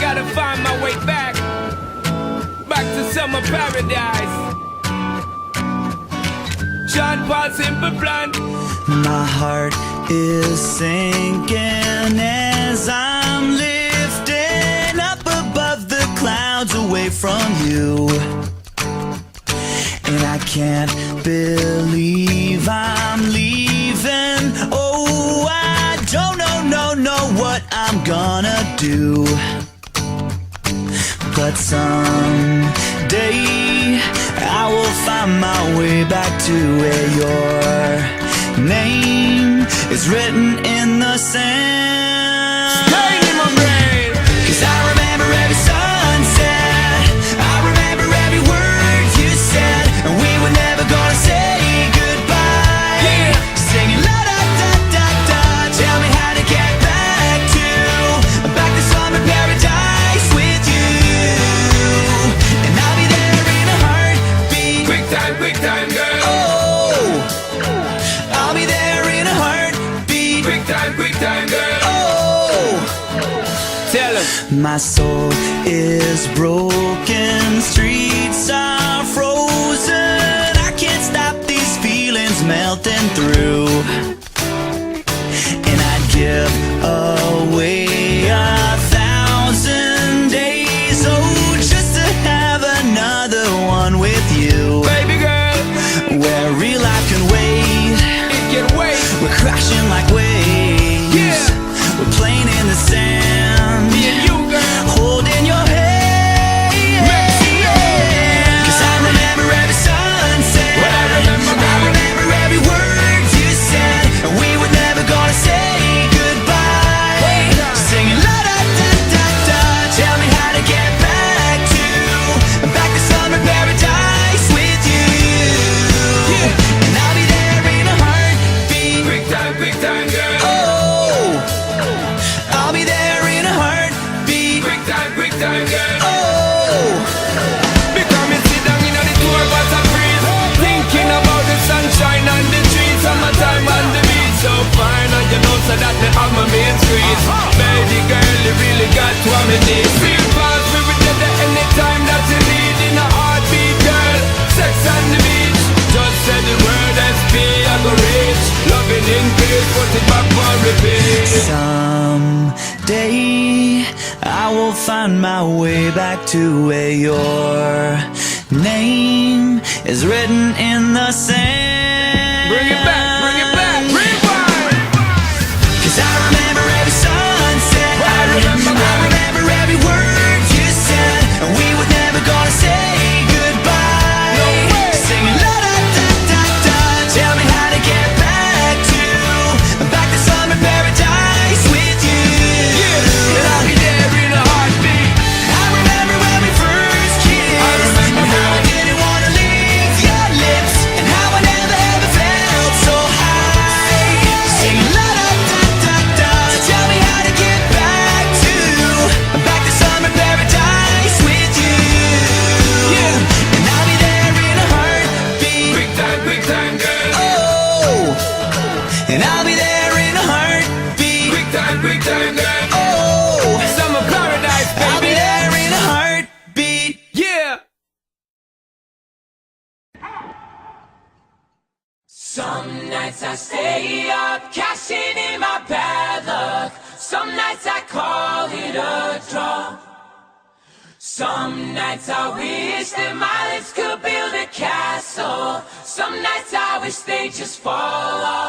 gotta find my way back to summer paradise. John Paul Simple Plan. My heart is sinking as I'm lifting up above the clouds away from you. And I can't believe I'm leaving. Oh, I don't know what I'm gonna do. But someday I will find my way back to where your name is written in the sand. Staying in my brain. 'Cause I remember every sunset, I remember every word you said, and we were never gonna say goodbye. Yeah. Singing la da da da da, tell me how to get back to summer paradise with you. And I'll be there in a heartbeat. Quick time, girl. Oh, I'll be there in a heartbeat. Quick time, girl. Oh, Tell him. my soul is broken, streets are frozen. I can't stop these feelings melting through. And I'd give away 1,000 days, oh, just to have another one with you. Baby girl, Where real life can wait, it can wait. we're crashing like waves. Yeah. We're playing in the sand, Me and you, girl. holding your hand. Yeah. 'Cause I remember every sunset, Well, I remember, I girl. remember every word you said, and we were never gonna say goodbye. Singing la da da da da, tell me how to get back to summer paradise with you. And I'll be there in a heartbeat. Quick time, girl. Oh, I'll be there in a heartbeat. Quick time, girl. Oh, Because me sit down in the tour bus and breeze, thinking about the sunshine and the trees, summertime on the beach. So fine, and you know so that me have my main street. Baby girl, you really got what me need. Feel fast, we will get there anytime that you need. In a heartbeat, girl, sex on the beach. Just say the word SP, I go reach. Loving in peace, put it back for repeat. someday I will find my way back to where your name is written in the sand. Bring it back, rewind. 'Cause I remember every sunset, I remember every word you said, and we were never gonna say goodbye. No way. Singing la da da da da, tell me how to get back to summer paradise with you. Yeah, and I'll be there in a heartbeat. I remember when we first kissed, I remember and how I how- didn't wanna leave your lips, and how I never ever felt so high. Singing la da da da da, tell me how to get back to summer paradise with you. Yeah. And I'll be there in a heartbeat. Quick time, girl. Oh, and I'll be there in a heartbeat. Quick time, girl. Oh, Summer paradise, I'll be baby. there in a heartbeat. Yeah. Some nights I stay up, cashing in my bad luck. Some nights I call it a draw. Some nights I wish that my lips could build a castle. Some nights I wish they just fall off.